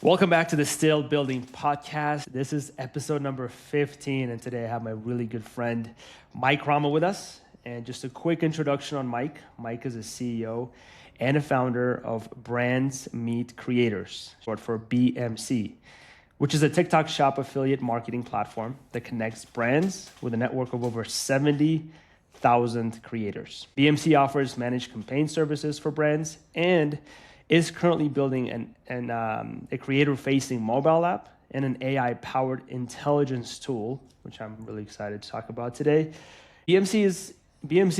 Welcome back to the Still Building podcast. This is episode number 15, and today I have my really good friend, Mike Rama, with us. And just a quick introduction on Mike. Mike is a CEO and a founder of Brands Meet Creators, short for BMC, which is a TikTok shop affiliate marketing platform that connects brands with a network of over 70,000 creators. BMC offers managed campaign services for brands and is currently building a creator-facing mobile app and an AI-powered intelligence tool, which I'm really excited to talk about today. BMC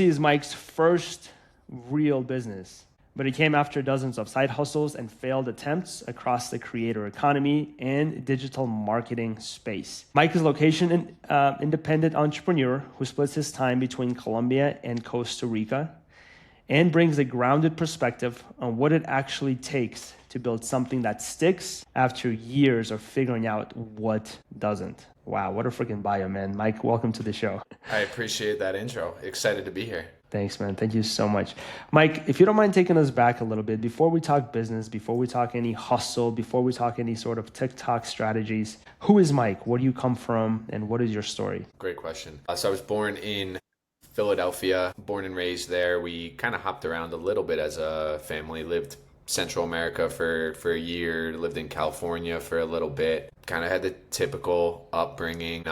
is Mike's first real business, but it came after dozens of side hustles and failed attempts across the creator economy and digital marketing space. Mike is a location independent entrepreneur who splits his time between Colombia and Costa Rica and brings a grounded perspective on what it actually takes to build something that sticks after years of figuring out what doesn't. Wow, what a freaking bio, man. Mike, welcome to the show. I appreciate that intro. Excited to be here. Thanks, man. Thank you so much. Mike, if you don't mind taking us back a little bit, before we talk business, before we talk any hustle, before we talk any sort of TikTok strategies, who is Mike? Where do you come from? And what is your story? Great question. So I was born in Philadelphia, born and raised there. We kind of hopped around a little bit as a family, lived Central America for a year, lived in California for a little bit, kind of had the typical upbringing.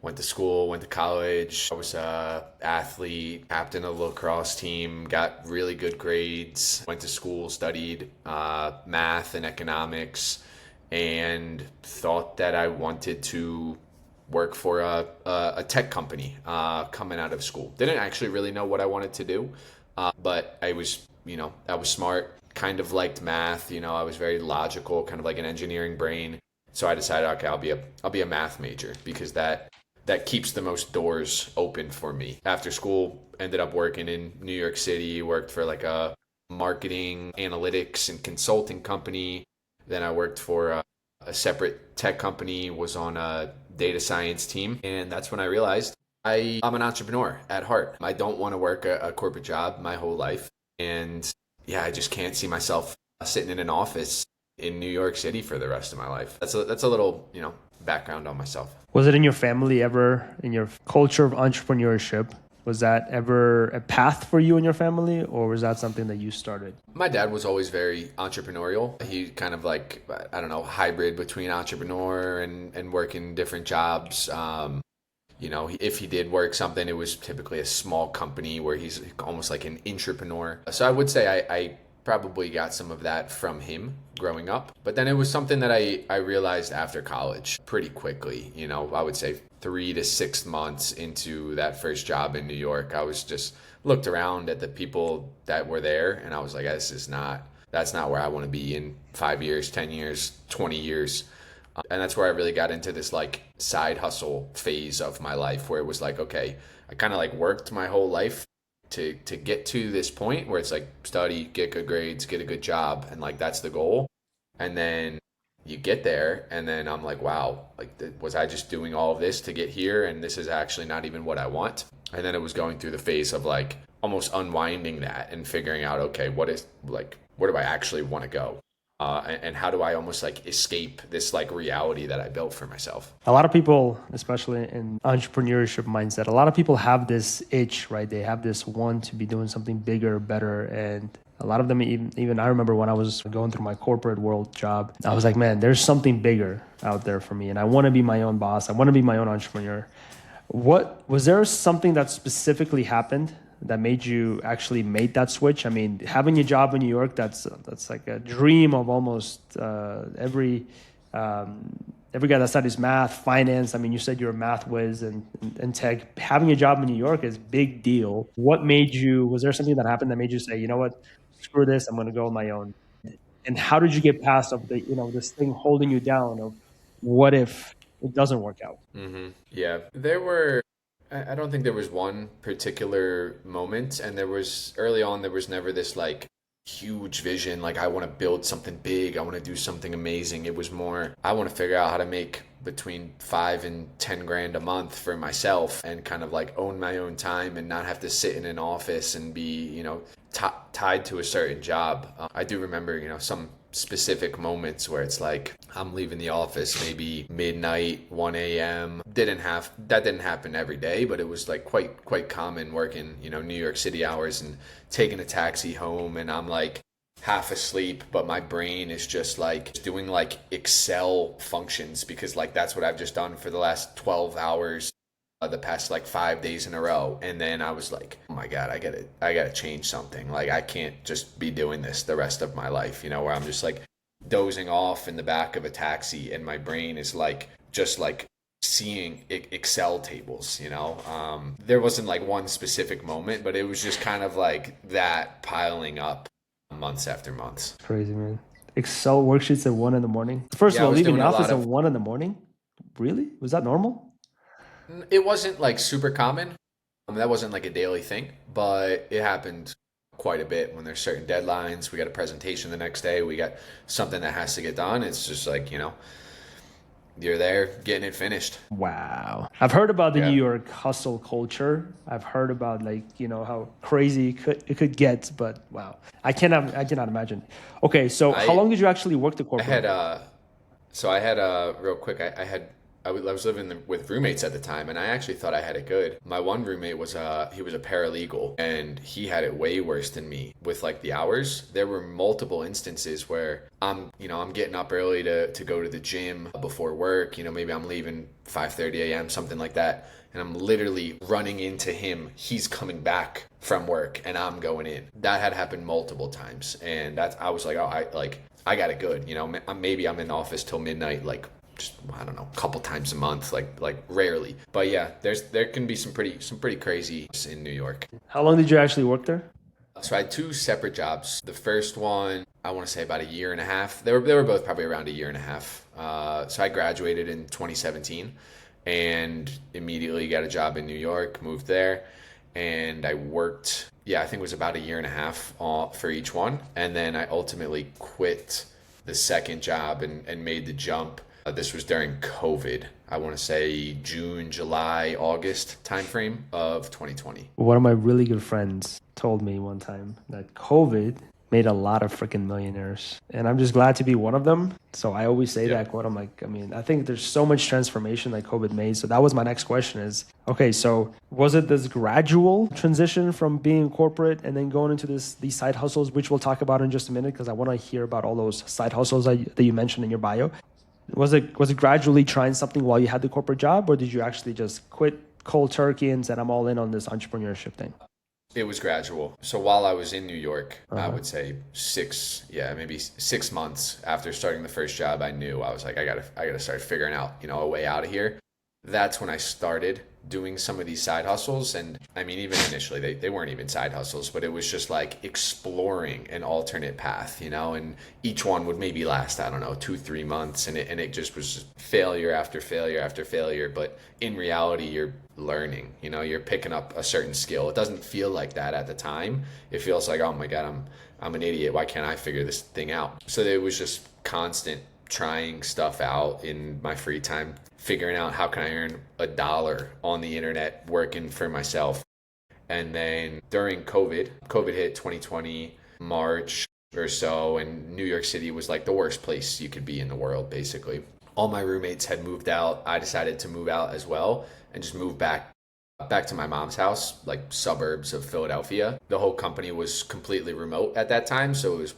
Went to school, went to college. I was an athlete, captain of a lacrosse team, got really good grades, went to school, studied math and economics, and thought that I wanted to work for a tech company coming out of school. Didn't actually really know what I wanted to do, but I was smart, kind of liked math. I was very logical, kind of like an engineering brain. So I decided, okay, I'll be a math major because that keeps the most doors open for me. After school, ended up working in New York City, worked for like a marketing, analytics, and consulting company. Then I worked for a separate tech company, was on a data science team. And that's when I realized I'm an entrepreneur at heart. I don't want to work a corporate job my whole life. And yeah, I just can't see myself sitting in an office in New York City for the rest of my life. That's a little, background on myself. Was it in your family ever, in your culture of entrepreneurship, was that ever a path for you and your family, or was that something that you started? My dad was always very entrepreneurial. He kind of like, hybrid between entrepreneur and working different jobs. If he did work something, it was typically a small company where he's almost like an entrepreneur. So I would say I probably got some of that from him growing up. But then it was something that I realized after college pretty quickly. I would say 3 to 6 months into that first job in New York, I was just looked around at the people that were there and I was like, that's not where I want to be in 5 years, 10 years, 20 years. And that's where I really got into this like side hustle phase of my life where it was like, okay, I kind of like worked my whole life to get to this point where it's like study, get good grades, get a good job. And like, that's the goal. And then you get there and then I'm like, wow, like was I just doing all of this to get here? And this is actually not even what I want. And then it was going through the phase of like almost unwinding that and figuring out, okay, where do I actually want to go? And how do I almost like escape this like reality that I built for myself? A lot of people, especially in entrepreneurship mindset, a lot of people have this itch, right? They have this want to be doing something bigger, better. And a lot of them, even I remember when I was going through my corporate world job, I was like, man, there's something bigger out there for me. And I want to be my own boss. I want to be my own entrepreneur. Was there something that specifically happened that made you actually make that switch? I mean, having a job in New York, that's like a dream of almost every guy that studies math, finance. I mean, you said you're a math whiz and tech. Having a job in New York is a big deal. Was there something that happened that made you say, you know what, screw this, I'm going to go on my own? And how did you get past of this thing holding you down of what if it doesn't work out? Mm-hmm. Yeah, I don't think there was one particular moment, and early on, there was never this like huge vision, like I want to build something big, I want to do something amazing. It was more, I want to figure out how to make between 5 and 10 grand a month for myself and kind of like own my own time and not have to sit in an office and be, tied to a certain job. I do remember, some specific moments where it's like I'm leaving the office maybe midnight, 1 a.m. That didn't happen every day, but it was like quite common working, New York City hours and taking a taxi home, and I'm like half asleep, but my brain is just like doing like Excel functions because like that's what I've just done for the last 12 hours, the past like 5 days in a row. And then I was like, oh my God, I gotta change something. Like I can't just be doing this the rest of my life, where I'm just like dozing off in the back of a taxi and my brain is like just like seeing Excel tables. There wasn't like one specific moment, but it was just kind of like that piling up months after months. Crazy, man. Excel worksheets at 1 in the morning. First Yeah, of I all, was leaving doing the a office lot at of 1 in the morning? Really? Was that normal? It wasn't like super common. That wasn't like a daily thing, but it happened quite a bit when there's certain deadlines. We got a presentation the next day. We got something that has to get done. It's just like, you're there getting it finished. Wow. I've heard about the New Yeah. York hustle culture. I've heard about like, how crazy it could get, but wow. I cannot imagine. Okay, so how I long did you actually work the I had corporate? so I had real quick. I was living with roommates at the time, and I actually thought I had it good. My one roommate was he was a paralegal, and he had it way worse than me with like the hours. There were multiple instances where I'm getting up early to go to the gym before work. Maybe I'm leaving 5:30 a.m. something like that, and I'm literally running into him. He's coming back from work, and I'm going in. That had happened multiple times, and I was like, oh, I got it good. Maybe I'm in the office till midnight, like just I don't know, a couple times a month, like rarely. But yeah, there can be some pretty crazy in New York. How long did you actually work there? So I had two separate jobs. The first one, I want to say about a year and a half. They were both probably around a year and a half. So I graduated in 2017 and immediately got a job in New York, moved there, and I worked. Yeah, I think it was about a year and a half for each one, and then I ultimately quit the second job and made the jump. This was during COVID. I want to say June, July, August timeframe of 2020. One of my really good friends told me one time that COVID made a lot of freaking millionaires. And I'm just glad to be one of them. So I always say Yeah. that quote. I'm like, I think there's so much transformation that COVID made. So that was my next question is, okay, so was it this gradual transition from being corporate and then going into these side hustles, which we'll talk about in just a minute, because I want to hear about all those side hustles that you mentioned in your bio. Was it gradually trying something while you had the corporate job, or did you actually just quit cold turkey and said, I'm all in on this entrepreneurship thing? It was gradual. So while I was in New York, I Uh-huh. would say maybe 6 months after starting the first job, I knew I was like, I gotta start figuring out, a way out of here. That's when I started doing some of these side hustles. And I mean, even initially, they weren't even side hustles, but it was just like exploring an alternate path, and each one would maybe last, I don't know, 2-3 months. And it just was failure after failure after failure. But in reality, you're learning, you're picking up a certain skill. It doesn't feel like that at the time. It feels like, oh my God, I'm an idiot. Why can't I figure this thing out? So it was just constant trying stuff out in my free time, figuring out how can I earn $1 on the internet working for myself. And then during COVID hit 2020, March or so, and New York City was like the worst place you could be in the world, basically. All my roommates had moved out. I decided to move out as well and just move back to my mom's house, like suburbs of Philadelphia. The whole company was completely remote at that time, so it was,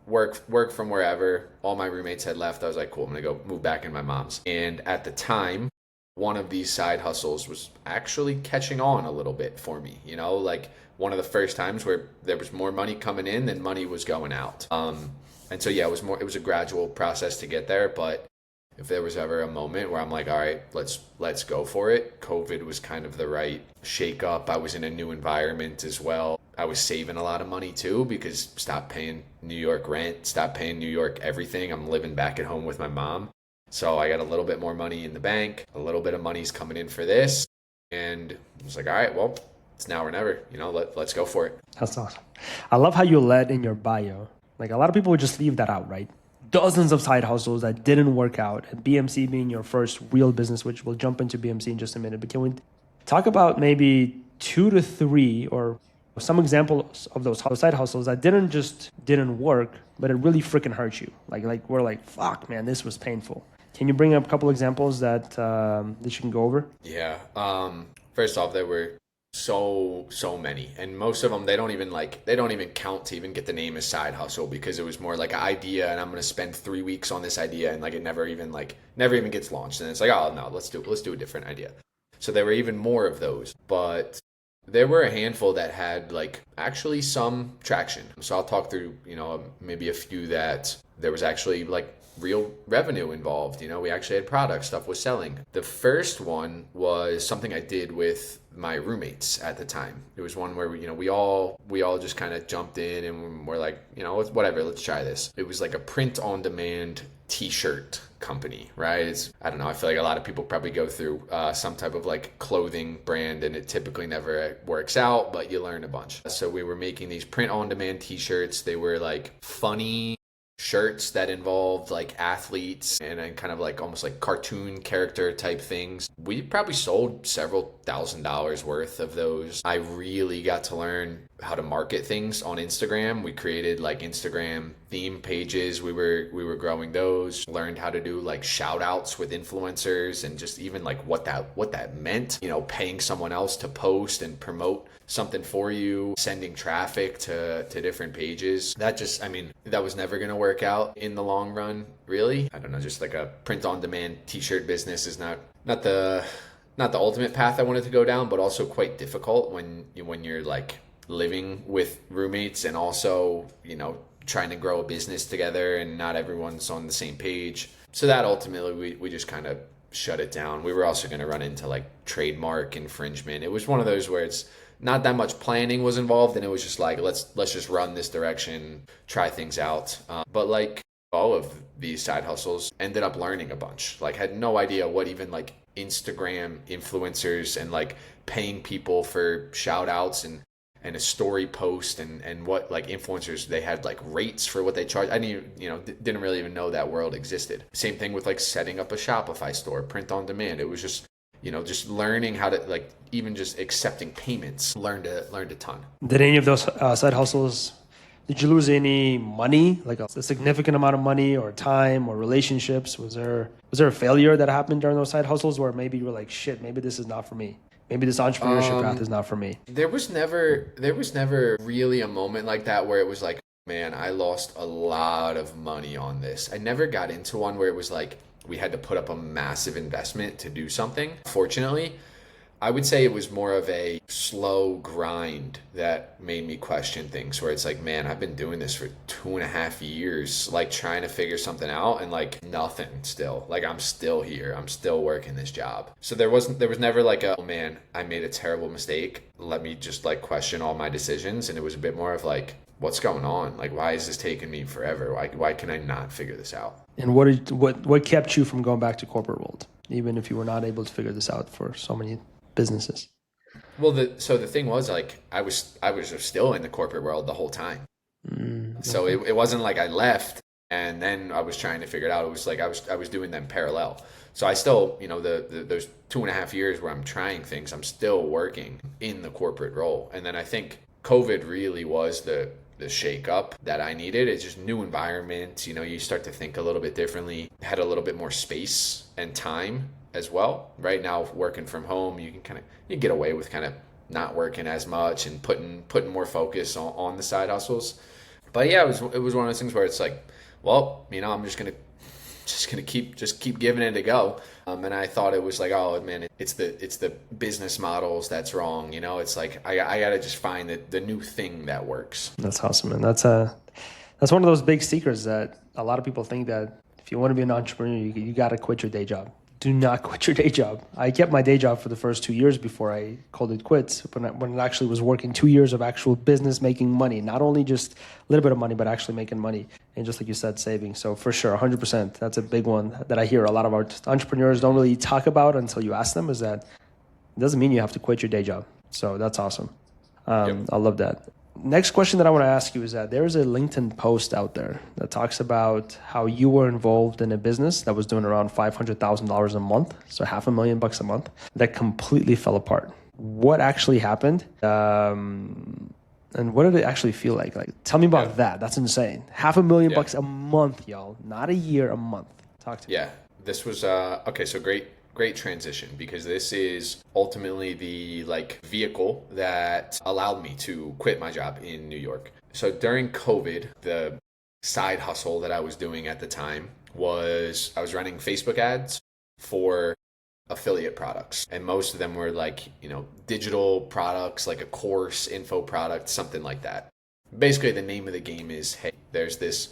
work from wherever. All my roommates had left. I was like, cool, I'm gonna go move back in my mom's. And at the time, one of these side hustles was actually catching on a little bit for me, like one of the first times where there was more money coming in than money was going out. And so yeah, it was a gradual process to get there, but if there was ever a moment where I'm like, all right, let's go for it. COVID was kind of the right shake up. I was in a new environment as well. I was saving a lot of money too, because stopped paying New York rent, stopped paying New York everything. I'm living back at home with my mom. So I got a little bit more money in the bank. A little bit of money's coming in for this. And I was like, all right, well, it's now or never. Let's go for it. That's awesome. I love how you led in your bio. Like a lot of people would just leave that out, right? Dozens of side hustles that didn't work out, and BMC being your first real business, which we'll jump into BMC in just a minute. But can we talk about maybe 2 to 3 or Some examples of those side hustles that didn't work, but it really freaking hurt you. Like we're like, fuck, man, this was painful. Can you bring up a couple examples that you can go over? Yeah. First off, there were so many, and most of them they don't even count to even get the name as side hustle, because it was more like an idea, and I'm going to spend 3 weeks on this idea, and like it never even gets launched, and it's like, oh no, let's do a different idea. So there were even more of those, but there were a handful that had like actually some traction. So I'll talk through, maybe a few that there was actually like real revenue involved. We actually had products, stuff was selling. The first one was something I did with my roommates at the time. It was one where we all just kind of jumped in and we're like, whatever, let's try this. It was like a print on demand t-shirt company, right? I don't know, I feel like a lot of people probably go through some type of like clothing brand, and it typically never works out, but you learn a bunch. So we were making these print on demand t-shirts. They were like funny shirts that involved like athletes and kind of like almost like cartoon character type things. We probably sold several $1,000s worth of those. I really got to learn how to market things on Instagram. We created like Instagram theme pages. We were growing those, learned how to do like shout outs with influencers, and just even like what that meant, paying someone else to post and promote something for you, sending traffic to different pages. That was never going to work out in the long run, really. I don't know, just like a print on demand t-shirt business is not the ultimate path I wanted to go down, but also quite difficult when you're like living with roommates and also, trying to grow a business together and not everyone's on the same page. So that ultimately we just kind of shut it down. We were also going to run into like trademark infringement. It was one of those where it's not that much planning was involved, and it was just like, let's just run this direction, try things out. But like all of these side hustles, ended up learning a bunch. Like had no idea what even like Instagram influencers and like paying people for shout outs and a story post and what like influencers, they had like rates for what they charge. I didn't really even know that world existed. Same thing with like setting up a Shopify store, print on demand. It was just just learning how to like even just accepting payments. Learned a ton. Did any of those side hustles, did you lose any money, like a significant amount of money or time or relationships? Was there a failure that happened during those side hustles where maybe you were like, shit, maybe this is not for me? Maybe this entrepreneurship path is not for me. There was never really a moment like that where it was like, man, I lost a lot of money on this. I never got into one where it was like we had to put up a massive investment to do something. Fortunately, I would say it was more of a slow grind that made me question things, where it's like, man, I've been doing this for 2.5 years, like trying to figure something out, and like nothing still. Like I'm still here. I'm still working this job. So there was never like oh man, I made a terrible mistake. Let me just like question all my decisions. And it was a bit more of like, what's going on? Like, why is this taking me forever? Why can I not figure this out? And what kept you from going back to corporate world, even if you were not able to figure this out for so many businesses? Well, the thing was, like, I was still in the corporate world the whole time. So it wasn't like I left and then I was trying to figure it out. It was like I was doing them parallel. So I still, those 2.5 years where I'm trying things, I'm still working in the corporate role. And then I think COVID really was the shake up that I needed. It's just new environment. You start to think a little bit differently, had a little bit more space and time as well. Right now, working from home, you can you get away with kind of not working as much and putting more focus on the side hustles. But yeah, it was one of those things where it's like, well, I'm just gonna keep giving it a go. And I thought it was like, oh man, it's the business models that's wrong. It's like I gotta just find the new thing that works. That's awesome, man. That's one of those big secrets that a lot of people think, that if you want to be an entrepreneur, you gotta quit your day job. Do not quit your day job. I kept my day job for the first 2 years before I called it quits, when it actually was working 2 years of actual business, making money, not only just a little bit of money, but actually making money. And just like you said, saving. So for sure, 100%, that's a big one that I hear a lot of our entrepreneurs don't really talk about until you ask them, is that it doesn't mean you have to quit your day job. So that's awesome. Yep. I love that. Next question that I want to ask you is that there's a LinkedIn post out there that talks about how you were involved in a business that was doing around $500,000 a month, so $500,000 a month, that completely fell apart. What actually happened? And what did it actually feel like? Like, tell me about that. That's insane. $500,000 a month, y'all. Not a year, a month. Talk to me. Yeah, this was okay. So great transition, because this is ultimately the like vehicle that allowed me to quit my job in New York. So during COVID, the side hustle that I was doing at the time was I was running Facebook ads for affiliate products, and most of them were like, digital products, like a course, info product, something like that. Basically the name of the game is, hey, there's this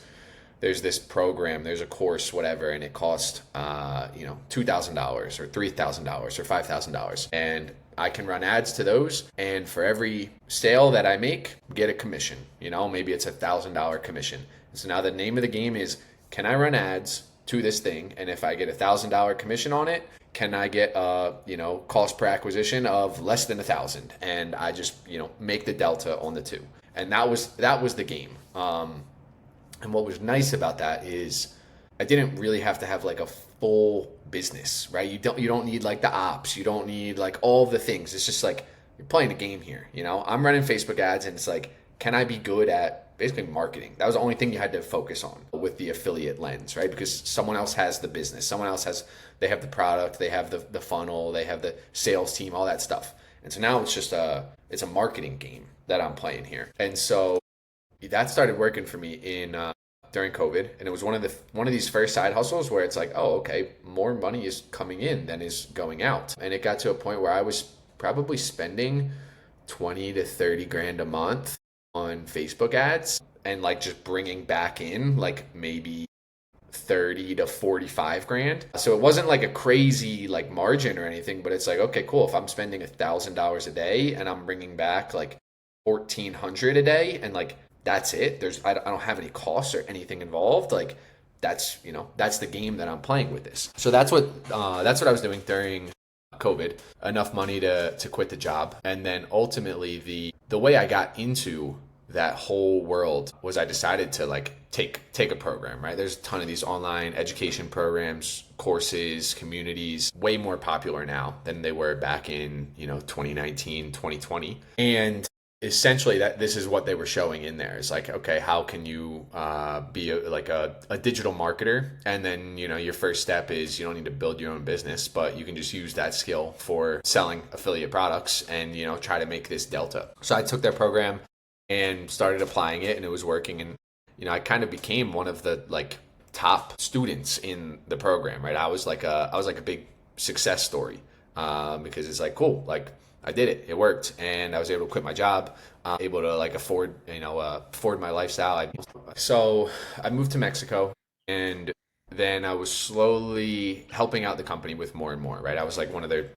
program, there's a course, whatever, and it costs $2,000 or $3,000 or $5,000, and I can run ads to those, and for every sale that I make, get a commission. Maybe it's $1,000 commission. So now the name of the game is, can I run ads to this thing, and if I get $1,000 commission on it, can I get cost per acquisition of less than 1,000, and I just make the delta on the two, and that was the game. And what was nice about that is I didn't really have to have like a full business, right? You don't need like the ops, you don't need like all the things. It's just like you're playing a game here. I'm running Facebook ads, and it's like, can I be good at basically marketing? That was the only thing you had to focus on with the affiliate lens, right? Because someone else has the business, they have the product, they have the funnel, they have the sales team, all that stuff. And so now it's just it's a marketing game that I'm playing here. And so that started working for me during COVID, and it was one of these first side hustles where it's like, oh, okay, more money is coming in than is going out. And it got to a point where I was probably spending 20 to 30 grand a month on Facebook ads, and like just bringing back in like maybe 30 to 45 grand. So it wasn't like a crazy like margin or anything, but it's like, okay, cool. If I'm spending $1,000 a day and I'm bringing back like 1,400 a day, and like that's it, I don't have any costs or anything involved, like that's the game that I'm playing with this. So that's what I was doing during COVID, enough money to quit the job. And then ultimately the way I got into that whole world was I decided to like take a program, right? There's a ton of these online education programs, courses, communities, way more popular now than they were back in 2019, 2020. And essentially this is what they were showing in there. It's like, okay, how can you be a digital marketer? And then your first step is you don't need to build your own business, but you can just use that skill for selling affiliate products and try to make this delta. So I took their program and started applying it, and it was working, and I kind of became one of the like top students in the program, right? I was like a big success story because it's like, cool, like I did it. It worked, and I was able to quit my job, able to like afford my lifestyle. So I moved to Mexico, and then I was slowly helping out the company with more and more, right? I was like one of their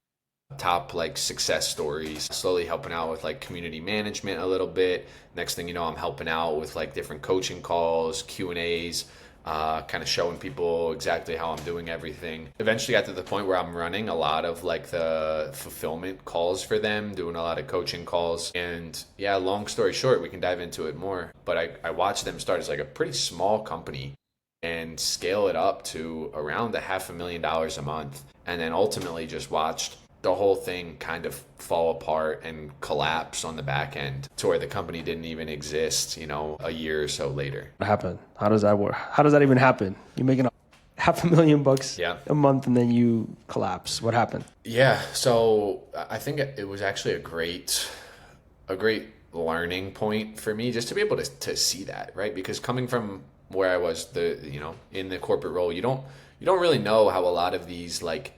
top like success stories, slowly helping out with like community management a little bit. Next thing you know, I'm helping out with like different coaching calls, Q&As, kind of showing people exactly how I'm doing everything. Eventually got to the point where I'm running a lot of like the fulfillment calls for them, doing a lot of coaching calls. And yeah, long story short, we can dive into it more, but I watched them start as like a pretty small company and scale it up to around $500,000 a month. And then ultimately just watched the whole thing kind of fall apart and collapse on the back end to where the company didn't even exist, a year or so later. What happened? How does that work? How does that even happen? You're making $500,000 a month, and then you collapse. What happened? Yeah. So I think it was actually a great learning point for me, just to be able to see that, right? Because coming from where I was in the corporate role, you don't really know how a lot of these like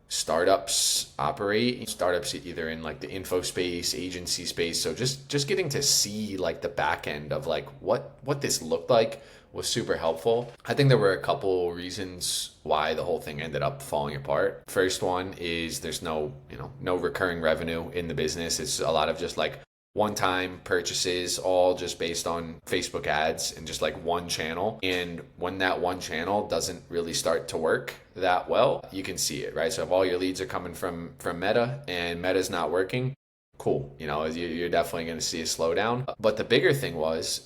startups operate. Startups either in like the info space, agency space. So just getting to see like the back end of like what this looked like was super helpful. I think there were a couple reasons why the whole thing ended up falling apart. First one is there's no recurring revenue in the business. It's a lot of just like one-time purchases, all just based on Facebook ads and just like one channel. And when that one channel doesn't really start to work that well, you can see it, right? So if all your leads are coming from Meta and Meta's not working, cool. You're definitely going to see a slowdown. But the bigger thing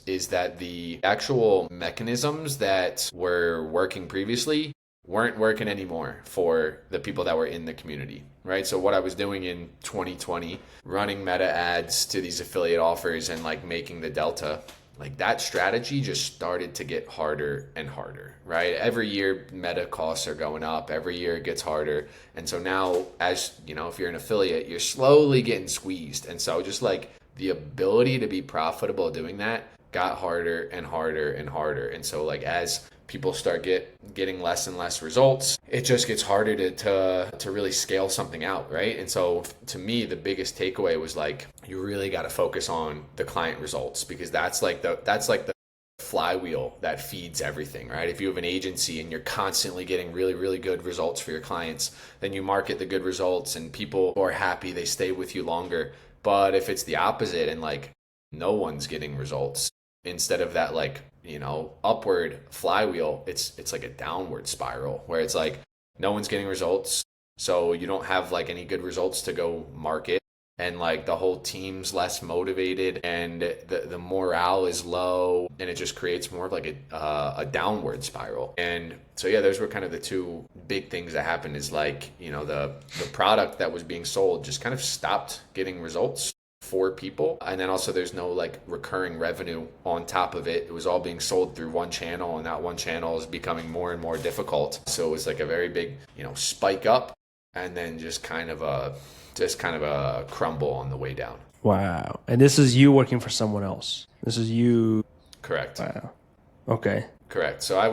is that the actual mechanisms that were working previously weren't working anymore for the people that were in the community, right? So what I was doing in 2020, running meta ads to these affiliate offers and like making the delta, like that strategy just started to get harder and harder, right? Every year meta costs are going up, every year it gets harder. And so now, as you know, if you're an affiliate, you're slowly getting squeezed. And so just like the ability to be profitable doing that got harder and harder and harder. And so like as people start getting less and less results, it just gets harder to really scale something out, right? And so to me, the biggest takeaway was like, you really got to focus on the client results, because that's like the flywheel that feeds everything, right? If you have an agency and you're constantly getting really, really good results for your clients, then you market the good results and people are happy, they stay with you longer. But if it's the opposite and like no one's getting results, instead of that like, you know, upward flywheel, it's like a downward spiral where it's like no one's getting results, so you don't have like any good results to go market, and like the whole team's less motivated and the morale is low, and it just creates more of like a downward spiral. And so yeah, those were kind of the two big things that happened, is like, you know, the product that was being sold just kind of stopped getting results for people, and then also there's no like recurring revenue on top of it. It was all being sold through one channel, and that one channel is becoming more and more difficult. So it was like a very big, you know, spike up and then just kind of a crumble on the way down. Wow. And this is you working for someone else. This is you. Correct. Wow. Okay. Correct. So I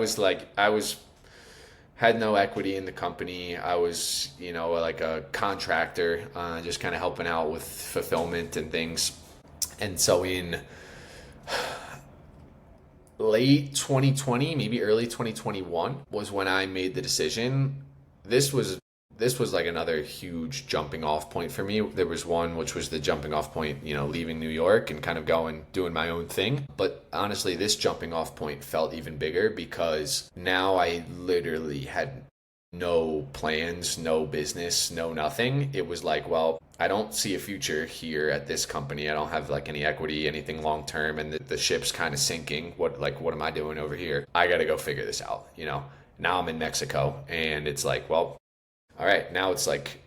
had no equity in the company. I was, you know, like a contractor, just kind of helping out with fulfillment and things. And so in late 2020, maybe early 2021 was when I made the decision. This was like another huge jumping off point for me. There was one, which was the jumping off point, you know, leaving New York and kind of doing my own thing. But honestly, this jumping off point felt even bigger, because now I literally had no plans, no business, no nothing. It was like, well, I don't see a future here at this company. I don't have like any equity, anything long term, and the ship's kind of sinking. What am I doing over here? I got to go figure this out, you know. Now I'm in Mexico, and it's like, well, all right, now it's like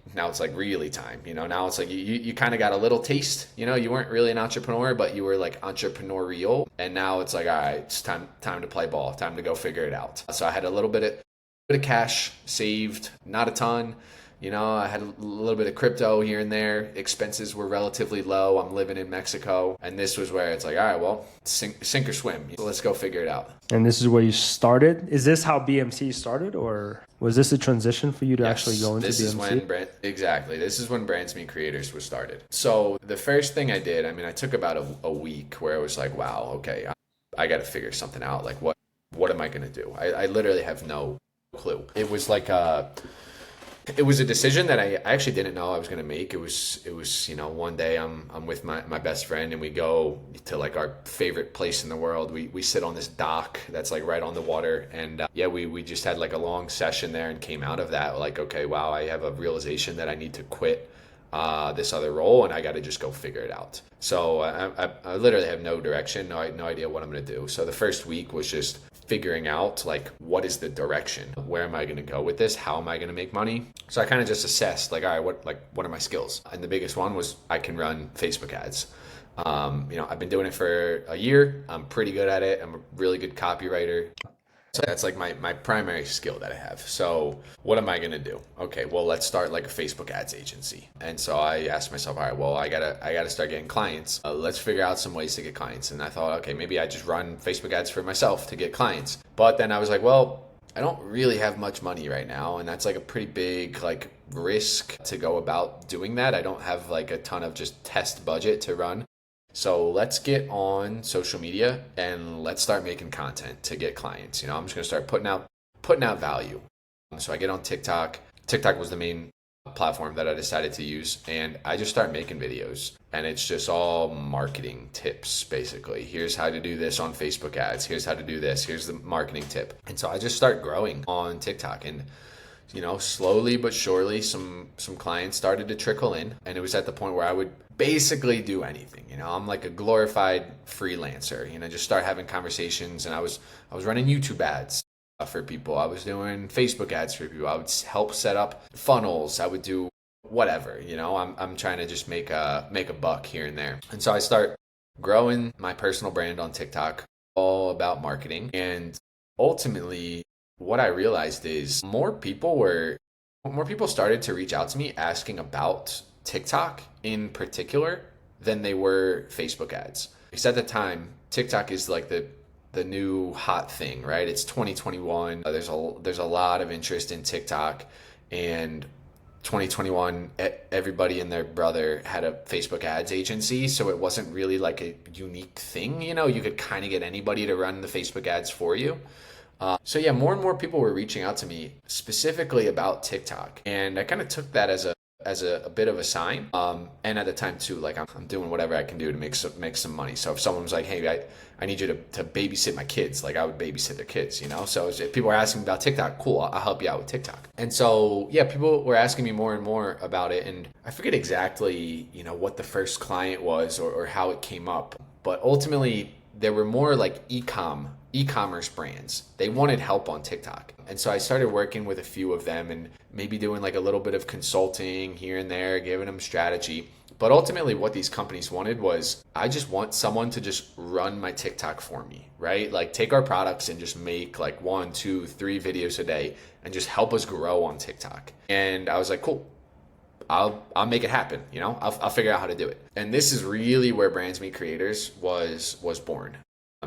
really time, you know. Now it's like you kind of got a little taste, you know. You weren't really an entrepreneur, but you were like entrepreneurial, and now it's like, all right, it's time to play ball, time to go figure it out. So I had a little bit of cash saved, not a ton, you know. I had a little bit of crypto here and there. Expenses were relatively low. I'm living in Mexico, and this was where it's like, all right, well, sink or swim. Let's go figure it out. And this is where you started? Is this how BMC started, or was this a transition for you to actually go into BMC? This is when Brands Meet Creators was started. So the first thing I did, I mean, I took about a week where I was like, wow, okay, I got to figure something out. Like, what am I going to do? I literally have no clue. It was like it was a decision that I actually didn't know I was going to make. It was, you know, one day I'm with my best friend, and we go to like our favorite place in the world. We sit on this dock that's like right on the water. And we just had like a long session there, and came out of that like, okay, wow, I have a realization that I need to quit this other role, and I got to just go figure it out. So I literally have no direction, no idea what I'm going to do. So the first week was just figuring out like, what is the direction? Where am I going to go with this? How am I going to make money? So I kind of just assessed like, all right, what are my skills? And the biggest one was I can run Facebook ads. You know, I've been doing it for a year. I'm pretty good at it. I'm a really good copywriter. So that's like my primary skill that I have. So what am I going to do? Okay, well, let's start like a Facebook ads agency. And so I asked myself, all right, well, I gotta start getting clients. Let's figure out some ways to get clients. And I thought, okay, maybe I just run Facebook ads for myself to get clients. But then I was like, well, I don't really have much money right now. And that's like a pretty big like risk to go about doing that. I don't have like a ton of just test budget to run. So let's get on social media and let's start making content to get clients. You know, I'm just going to start putting out value. So I get on TikTok. TikTok was the main platform that I decided to use, and I just start making videos, and it's just all marketing tips basically. Here's how to do this on Facebook ads. Here's how to do this. Here's the marketing tip. And so I just start growing on TikTok, and you know, slowly but surely some clients started to trickle in, and it was at the point where I would basically do anything. You know, I'm like a glorified freelancer, you know, just start having conversations, and I was running YouTube ads. for people. I was doing Facebook ads for people. I would help set up funnels. I would do whatever, I'm trying to just make a buck here and there. And so I start growing my personal brand on TikTok, all about marketing. And ultimately what I realized is more people started to reach out to me asking about TikTok in particular than they were Facebook ads. Because at the time, TikTok is like the new hot thing, right? It's 2021. There's a lot of interest in TikTok, and 2021, everybody and their brother had a Facebook ads agency, so it wasn't really like a unique thing. You could kind of get anybody to run the Facebook ads for you. So yeah, more and more people were reaching out to me specifically about TikTok, and I kind of took that as a bit of a sign. And at the time too, like I'm doing whatever I can do to make some money. So if someone was like, hey, I need you to babysit my kids, like I would babysit their kids, So if people were asking me about TikTok, cool, I'll help you out with TikTok. And so yeah, people were asking me more and more about it, and I forget exactly, what the first client was or how it came up, but ultimately there were more like e-commerce brands. They wanted help on TikTok. And so I started working with a few of them and maybe doing like a little bit of consulting here and there, giving them strategy. But ultimately what these companies wanted was, I just want someone to just run my TikTok for me, right? Like take our products and just make like 1, 2, 3 videos a day and just help us grow on TikTok. And I was like, cool, I'll make it happen. I'll figure out how to do it. And this is really where Brands Meet Creators was born.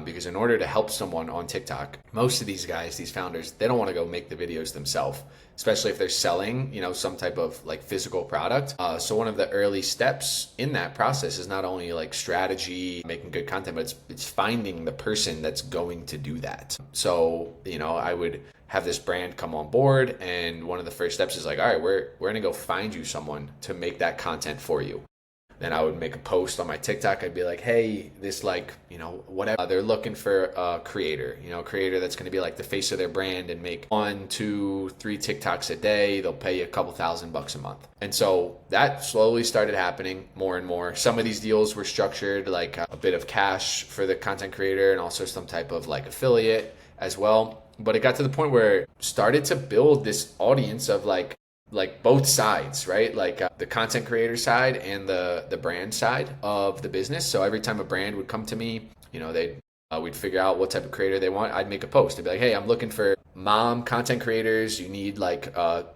Because in order to help someone on TikTok, most of these guys, these founders, they don't want to go make the videos themselves, especially if they're selling, some type of like physical product. So one of the early steps in that process is not only like strategy, making good content, but it's finding the person that's going to do that. So, I would have this brand come on board, and one of the first steps is like, all right, we're going to go find you someone to make that content for you. Then I would make a post on my TikTok. I'd be like, hey, this whatever. They're looking for a creator, creator that's going to be like the face of their brand and make 1, 2, 3 TikToks a day. They'll pay you a couple $1,000 a month. And so that slowly started happening more and more. Some of these deals were structured like a bit of cash for the content creator and also some type of like affiliate as well. But it got to the point where it started to build this audience of like both sides, right? Like the content creator side and the brand side of the business. So every time a brand would come to me, we'd figure out what type of creator they want. I'd make a post. I'd be like, hey, I'm looking for mom content creators. You need like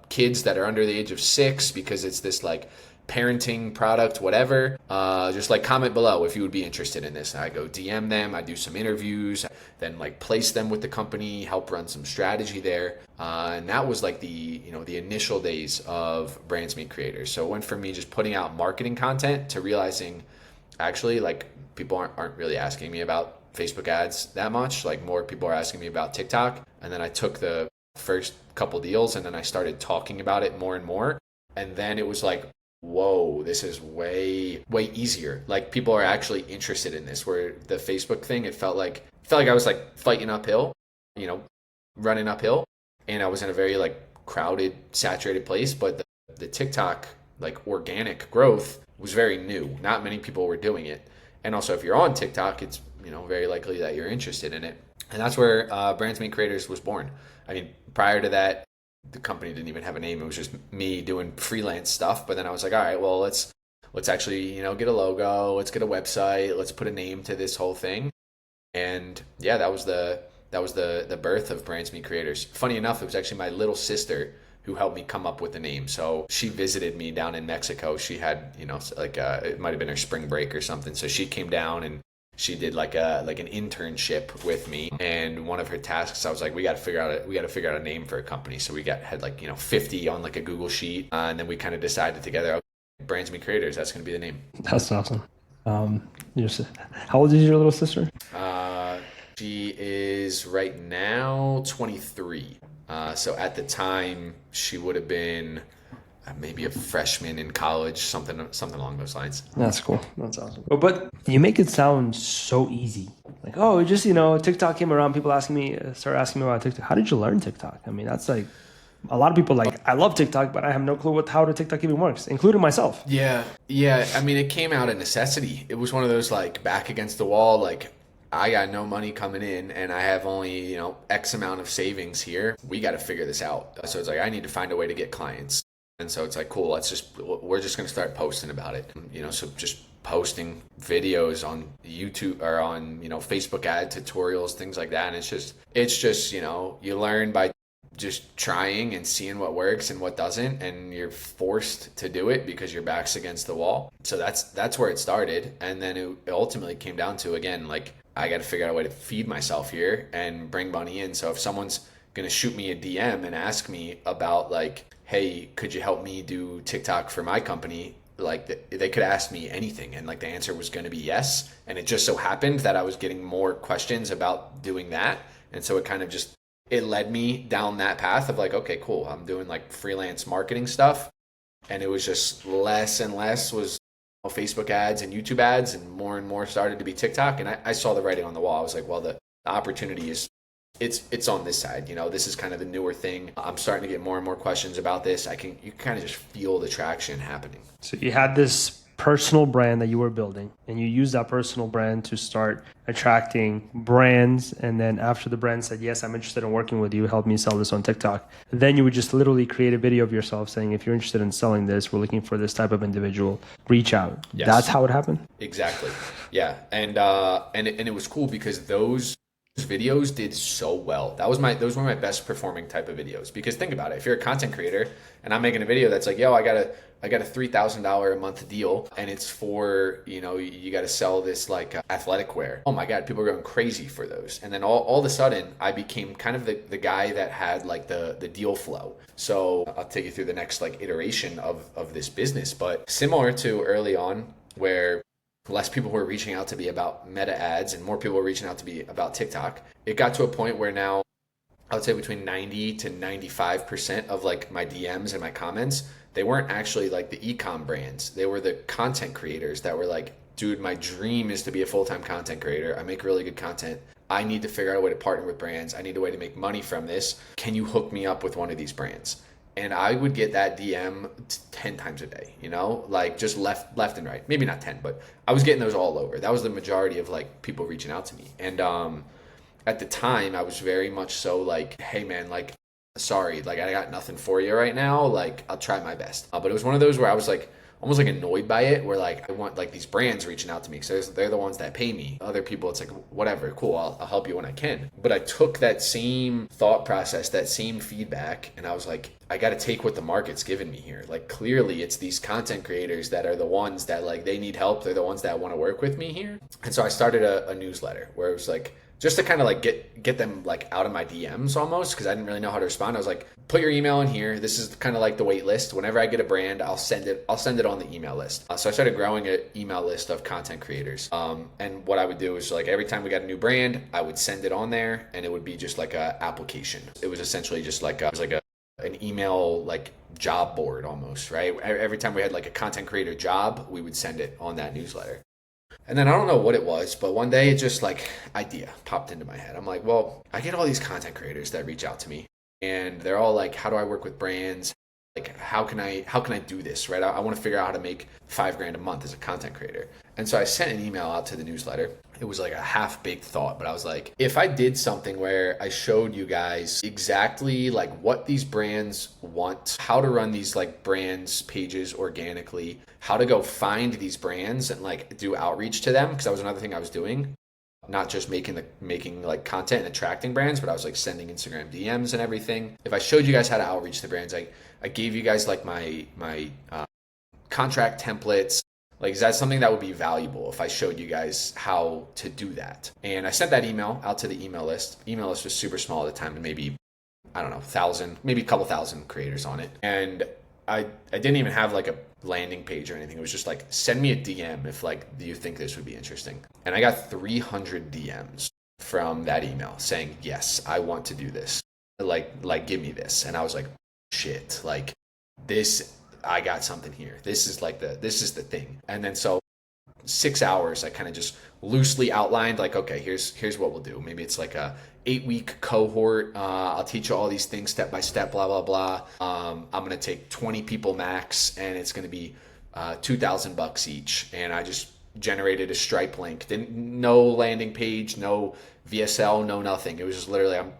kids that are under the age of 6 because it's this like parenting product, whatever. Just like comment below if you would be interested in this. And I go DM them. I do some interviews, then like place them with the company, help run some strategy there. And that was like the initial days of Brands Meet Creators. So it went from me just putting out marketing content to realizing actually like people aren't really asking me about Facebook ads that much. Like more people are asking me about TikTok. And then I took the first couple deals and then I started talking about it more and more. And then it was like, whoa, this is way easier. Like people are actually interested in this, where the Facebook thing, it felt like I was like fighting uphill, running uphill. And I was in a very like crowded, saturated place. But the TikTok like organic growth was very new. Not many people were doing it. And also if you're on TikTok, it's, very likely that you're interested in it. And that's where Brands Meet Creators was born. I mean, prior to that, the company didn't even have a name. It was just me doing freelance stuff. But then I was like, all right, well, let's actually, get a logo. Let's get a website. Let's put a name to this whole thing. And yeah, that was the birth of Brands Meet Creators. Funny enough, it was actually my little sister who helped me come up with the name. So she visited me down in Mexico. She had, it might've been her spring break or something. So she came down and she did like an internship with me, and one of her tasks, I was like, we got to figure out a name for a company. So we had 50 on like a Google sheet, and then we kind of decided together, okay, Brands Meet Creators, that's going to be the name. That's awesome. How old is your little sister? She is right now 23. So at the time she would have been maybe a freshman in college, something along those lines. That's cool. That's awesome. But you make it sound so easy. Like, oh, just, TikTok came around, people started asking me about TikTok. How did you learn TikTok? I mean, that's like, a lot of people like, I love TikTok, but I have no clue how the TikTok even works, including myself. Yeah. I mean, it came out of necessity. It was one of those like back against the wall, like I got no money coming in and I have only, X amount of savings here. We got to figure this out. So it's like, I need to find a way to get clients. And so it's like, cool, we're just going to start posting about it. So just posting videos on YouTube or on, Facebook ad tutorials, things like that. And it's just, you learn by just trying and seeing what works and what doesn't, and you're forced to do it because your back's against the wall. So that's where it started. And then it ultimately came down to, again, like, I got to figure out a way to feed myself here and bring money in. So if someone's going to shoot me a DM and ask me about, like, hey, could you help me do TikTok for my company? Like, they could ask me anything, and like the answer was going to be yes. And it just so happened that I was getting more questions about doing that. And so it led me down that path of like, okay, cool, I'm doing like freelance marketing stuff. And it was just less and less was Facebook ads and YouTube ads, and more started to be TikTok. And I saw the writing on the wall. I was like, well, the opportunity is, it's on this side. This is kind of the newer thing. I'm starting to get more and more questions about this. You kind of just feel the traction happening. So you had this personal brand that you were building, and you used that personal brand to start attracting brands. And then after the brand said, yes, I'm interested in working with you, help me sell this on TikTok, then you would just literally create a video of yourself saying, if you're interested in selling this, we're looking for this type of individual, reach out. Yes. That's how it happened? Exactly. Yeah. And it was cool because those videos did so well. Those were my best performing type of videos. Because think about it, if you're a content creator and I'm making a video that's like, yo, I got a $3,000 a month deal, and it's for, you got to sell this like athletic wear. Oh my God, people are going crazy for those. And then all of a sudden I became kind of the guy that had like the deal flow. So I'll take you through the next like iteration of this business, but similar to early on where less people were reaching out to be about meta ads and more people were reaching out to be about TikTok. It got to a point where now I would say between 90 to 95% of like my DMs and my comments, they weren't actually like the e-com brands. They were the content creators that were like, dude, my dream is to be a full-time content creator. I make really good content. I need to figure out a way to partner with brands. I need a way to make money from this. Can you hook me up with one of these brands? And I would get that DM 10 times a day, like just left and right. Maybe not 10, but I was getting those all over. That was the majority of like people reaching out to me. And at the time I was very much so like, hey man, like, sorry, like I got nothing for you right now. Like I'll try my best. But it was one of those where I was like, almost like annoyed by it, where like I want like these brands reaching out to me because they're the ones that pay me. Other people, it's like, whatever, cool, I'll help you when I can. But I took that same thought process, that same feedback, and I was like, I got to take what the market's given me here. Like clearly it's these content creators that are the ones that like they need help. They're the ones that want to work with me here. And so I started a newsletter where it was like, just to kind of like get them like out of my DMs almost, because I didn't really know how to respond. I was like, put your email in here. This is kind of like the wait list. Whenever I get a brand, I'll send it on the email list. So I started growing an email list of content creators. And what I would do is like every time we got a new brand, I would send it on there, and it would be just like a application. It was essentially just like an email like job board almost, right? Every time we had like a content creator job, we would send it on that newsletter. And then I don't know what it was, but one day it just like idea popped into my head. I'm like, well, I get all these content creators that reach out to me, and they're all like, how do I work with brands? Like, how can I do this, right? I want to figure out how to make $5,000 a month as a content creator. And so I sent an email out to the newsletter. It was like a half-baked thought, but I was like, if I did something where I showed you guys exactly like what these brands want, how to run these like brands pages organically, how to go find these brands and like do outreach to them, because that was another thing I was doing. Not just making like content and attracting brands, but I was like sending Instagram DMs and everything. If I showed you guys how to outreach the brands, I gave you guys like my contract templates. Like, is that something that would be valuable if I showed you guys how to do that? And I sent that email out to the email list. Email list was super small at the time, and maybe, I don't know, 1,000, maybe a couple thousand creators on it. And I didn't even have like a landing page or anything. It was just like, send me a DM if like, do you think this would be interesting? And I got 300 DMs from that email saying, yes, I want to do this. Like give me this. And I was like, shit, like this, I got something here. This is the thing. And then so 6 hours, I kind of just loosely outlined like, okay, here's what we'll do. Maybe it's like a 8-week cohort. I'll teach you all these things step by step, blah, blah, blah. I'm going to take 20 people max, and it's going to be $2,000 each. And I just generated a Stripe link. No landing page, no VSL, no nothing. It was just literally I'm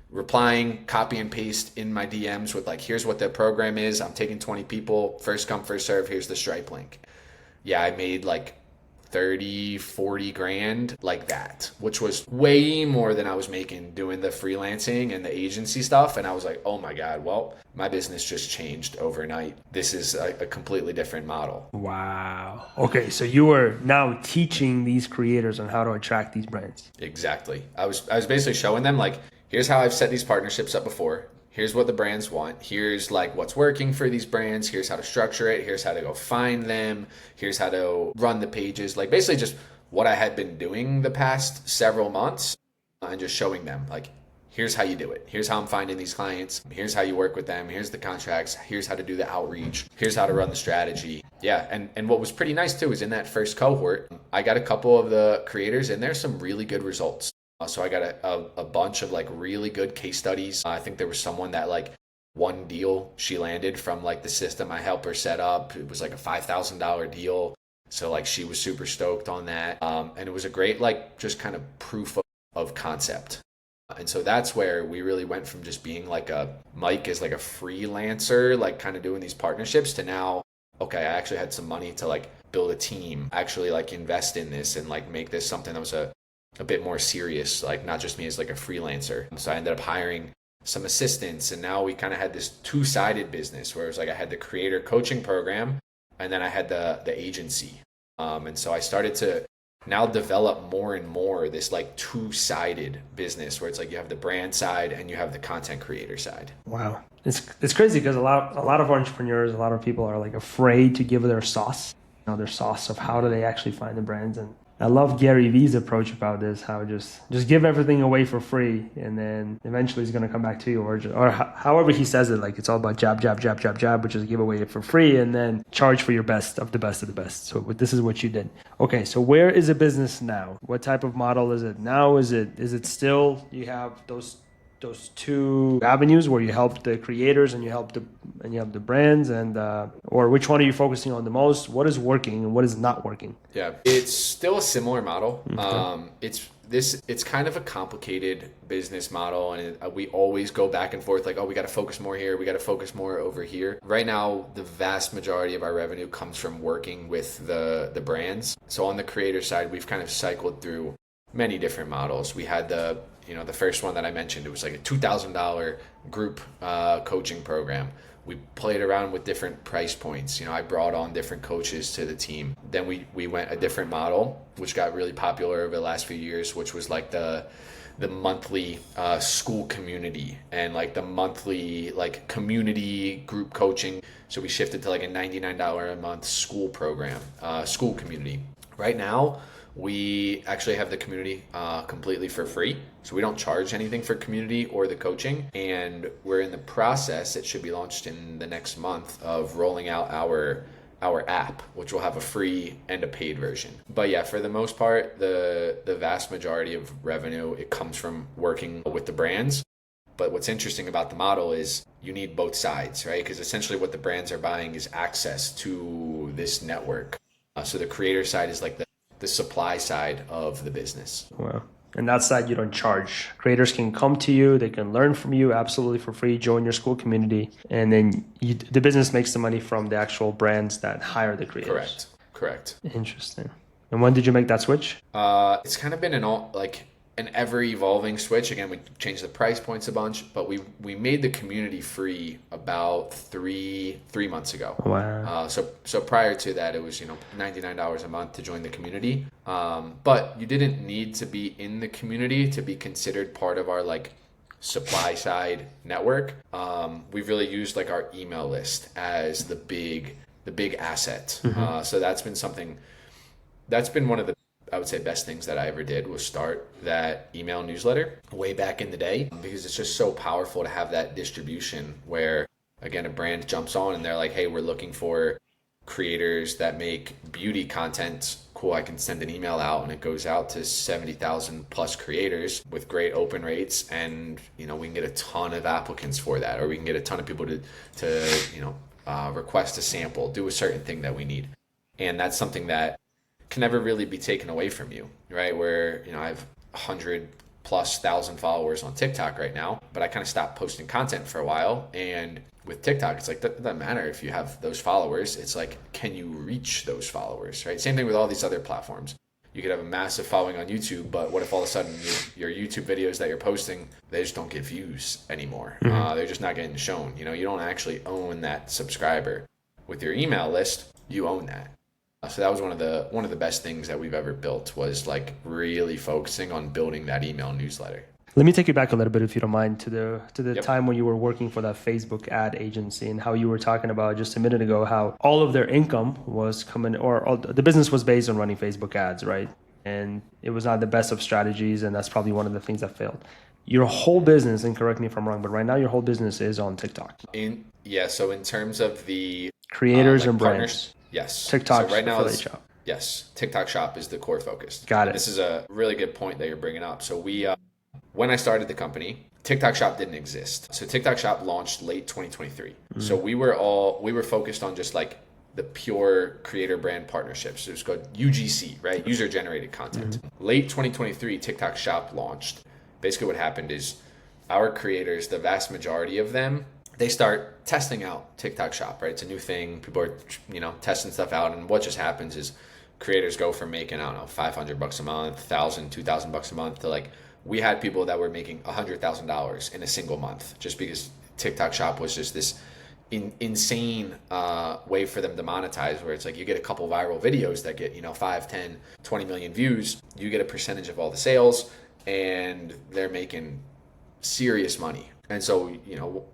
replying, copy and paste in my DMs with like, here's what the program is. I'm taking 20 people, first come, first serve. Here's the Stripe link. Yeah, I made like 30, 40 grand like that, which was way more than I was making doing the freelancing and the agency stuff. And I was like, oh my God, well, my business just changed overnight. This is a completely different model. Wow. Okay, so you are now teaching these creators on how to attract these brands. Exactly. I was basically showing them like, here's how I've set these partnerships up before. Here's what the brands want. Here's like what's working for these brands. Here's how to structure it. Here's how to go find them. Here's how to run the pages. Like basically just what I had been doing the past several months and just showing them like, here's how you do it. Here's how I'm finding these clients. Here's how you work with them. Here's the contracts. Here's how to do the outreach. Here's how to run the strategy. Yeah. And what was pretty nice too is in that first cohort, I got a couple of the creators and there's some really good results. So I got a bunch of like really good case studies. I think there was someone that like one deal she landed from like the system I helped her set up. It was like a $5,000 deal. So like she was super stoked on that. And it was a great like just kind of proof of concept. And so that's where we really went from just being like Mike is like a freelancer, like kind of doing these partnerships to now, okay, I actually had some money to like build a team, actually like invest in this and like make this something that was a bit more serious, like not just me as like a freelancer. So I ended up hiring some assistants and now we kind of had this two-sided business where it was like I had the creator coaching program and then I had the agency. And so I started to now develop more and more this like two-sided business where it's like you have the brand side and you have the content creator side. Wow. It's crazy because a lot of entrepreneurs, a lot of people are like afraid to give their sauce, their sauce of how do they actually find the brands. And I love Gary Vee's approach about this, how just give everything away for free and then eventually he's going to come back to you or however he says it, like it's all about jab, which is give away it for free and then charge for your best of the best of the best. So this is what you did. Okay, so where is the business now? What type of model is it now? Is it still you have those two avenues where you help the creators and you have the brands and or which one are you focusing on the most? What is working and what is not working? Yeah, it's still a similar model. Okay. It's kind of a complicated business model and we always go back and forth like, oh, we got to focus more here. We got to focus more over here. Right now, the vast majority of our revenue comes from working with the brands. So on the creator side, we've kind of cycled through many different models. We had the first one that I mentioned, it was like a $2,000 group coaching program. We played around with different price points. I brought on different coaches to the team. Then we went a different model, which got really popular over the last few years, which was like the monthly school community and like the monthly like community group coaching. So we shifted to like a $99 a month school program, school community. Right now, we actually have the community completely for free. So we don't charge anything for community or the coaching. And we're in the process, it should be launched in the next month, of rolling out our app, which will have a free and a paid version. But yeah, for the most part, the vast majority of revenue, it comes from working with the brands. But what's interesting about the model is you need both sides, right? Because essentially what the brands are buying is access to this network. So the creator side is like the supply side of the business. Wow. And that side you don't charge. Creators can come to you, they can learn from you absolutely for free, join your school community, and then the business makes the money from the actual brands that hire the creators. Correct. Interesting. And when did you make that switch? It's kind of been an ever evolving switch. Again, we changed the price points a bunch, but we made the community free about three months ago. Wow. So prior to that, it was $99 a month to join the community. But you didn't need to be in the community to be considered part of our like supply side network. We've really used like our email list as the big asset. Mm-hmm. So that's been one of the, I would say, best things that I ever did was start that email newsletter way back in the day, because it's just so powerful to have that distribution where, again, a brand jumps on and they're like, hey, we're looking for creators that make beauty content. Cool, I can send an email out and it goes out to 70,000 plus creators with great open rates, and we can get a ton of applicants for that, or we can get a ton of people to request a sample, do a certain thing that we need. And that's something that can never really be taken away from you, right? Where, I have 100,000+ followers on TikTok right now, but I kind of stopped posting content for a while. And with TikTok, it's like, that doesn't matter if you have those followers. It's like, can you reach those followers, right? Same thing with all these other platforms. You could have a massive following on YouTube, but what if all of a sudden your YouTube videos that you're posting, they just don't get views anymore? They're just not getting shown. You don't actually own that subscriber. With your email list, you own that. So that was one of the best things that we've ever built, was like really focusing on building that email newsletter. Let me take you back a little bit, if you don't mind, to the Yep. time when you were working for that Facebook ad agency, and how you were talking about just a minute ago how all of their income was coming, or all, the business was based on running Facebook ads, right? And it was not the best of strategies, and that's probably one of the things that failed. Your whole business, and correct me if I'm wrong, but right now your whole business is on TikTok. So in terms of the creators and partners, brands, yes. TikTok so right now affiliate shop. Yes, TikTok shop is the core focus. Got it. This is a really good point that you're bringing up. So when I started the company, TikTok shop didn't exist. So TikTok shop launched late 2023. So we were focused on just like the pure creator brand partnerships. It was called UGC, right? User generated content. Late 2023, TikTok shop launched. Basically what happened is our creators, the vast majority of them, they start testing out TikTok shop, right? It's a new thing. People are, testing stuff out. And what just happens is creators go from making, I don't know, $500 a month, $1,000, $2,000 a month to like, we had people that were making $100,000 in a single month, just because TikTok shop was just this insane way for them to monetize, where it's like you get a couple viral videos that get 5, 10, 20 million views, you get a percentage of all the sales, and they're making serious money. And so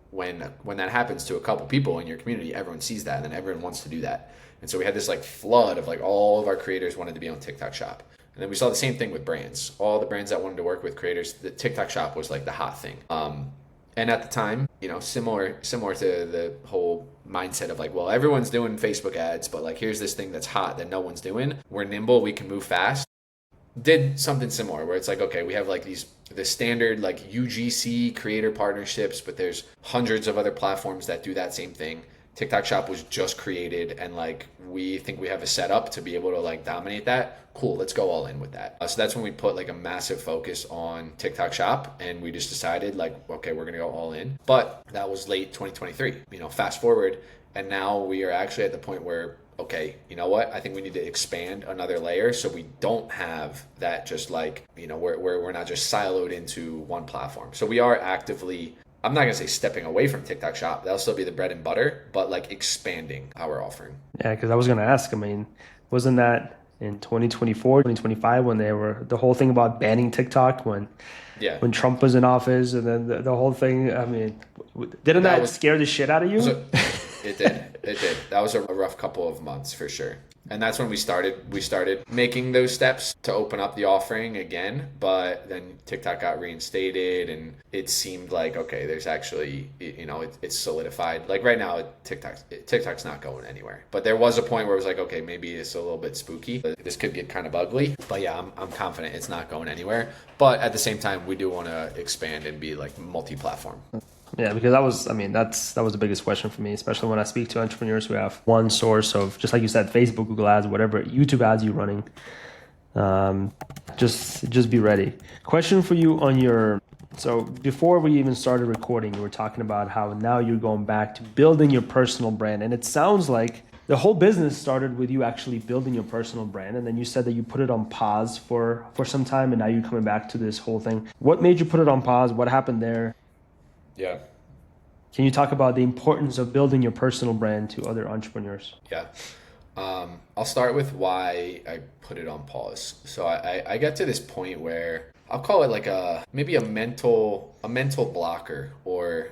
when that happens to a couple people in your community, everyone sees that, and then everyone wants to do that. And so we had this like flood of like all of our creators wanted to be on TikTok shop. And then we saw the same thing with brands. All the brands that wanted to work with creators, the TikTok shop was like the hot thing. And at the time, similar to the whole mindset of like, well, everyone's doing Facebook ads, but like, here's this thing that's hot that no one's doing. We're nimble, we can move fast. Did something similar where it's like, okay, we have like the standard like UGC creator partnerships, but there's hundreds of other platforms that do that same thing. TikTok shop was just created, and like we think we have a setup to be able to like dominate that. Cool, let's go all in with that. So that's when we put like a massive focus on TikTok shop, and we just decided like, okay, we're gonna go all in. But that was late 2023. Fast forward, and now we are actually at the point where, okay, you know what? I think we need to expand another layer so we don't have that just like, we're not just siloed into one platform. So we are actively, I'm not going to say stepping away from TikTok shop. That'll still be the bread and butter, but like expanding our offering. Yeah, because I was going to ask, wasn't that in 2024, 2025 when they were, the whole thing about banning TikTok when Trump was in office, and then the whole thing, didn't that scare the shit out of you? It did. That was a rough couple of months for sure. And that's when we started making those steps to open up the offering again. But then TikTok got reinstated, and it seemed like, okay, there's actually, it's solidified. Like right now, TikTok's not going anywhere. But there was a point where it was like, okay, maybe it's a little bit spooky. This could get kind of ugly. But yeah, I'm confident it's not going anywhere. But at the same time, we do want to expand and be like multi-platform. Yeah, because that was the biggest question for me, especially when I speak to entrepreneurs who have one source of, just like you said, Facebook, Google ads, whatever YouTube ads you're running. Just be ready. Question for you so before we even started recording, you were talking about how now you're going back to building your personal brand. And it sounds like the whole business started with you actually building your personal brand. And then you said that you put it on pause for some time, and now you're coming back to this whole thing. What made you put it on pause? What happened there? Yeah. Can you talk about the importance of building your personal brand to other entrepreneurs? Yeah. I'll start with why I put it on pause. So I got to this point where I'll call it like maybe a mental blocker, or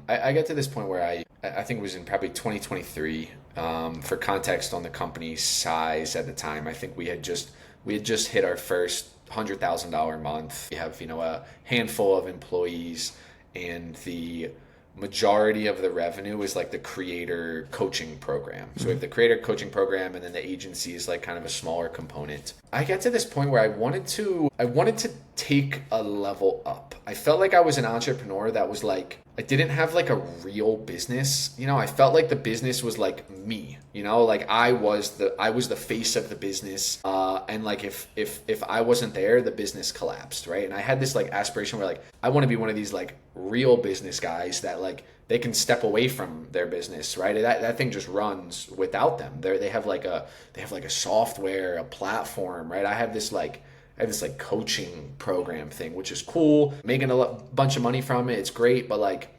I got to this point where I think it was in probably 2023. For context on the company's size at the time, I think we had just hit our first $100,000 month. We have a handful of employees, and the majority of the revenue is like the creator coaching program. So we have the creator coaching program, and then the agency is like kind of a smaller component. I got to this point where I wanted to take a level up. I felt like I was an entrepreneur that was like, I didn't have like a real business. I felt like the business was like me, like I was the face of the business. And like if I wasn't there, the business collapsed, right? And I had this like aspiration where like, I want to be one of these like real business guys that like, they can step away from their business, right? That thing just runs without them. They have like a software, a platform, right? I have this like coaching program thing, which is cool. Making a bunch of money from it, it's great. But like,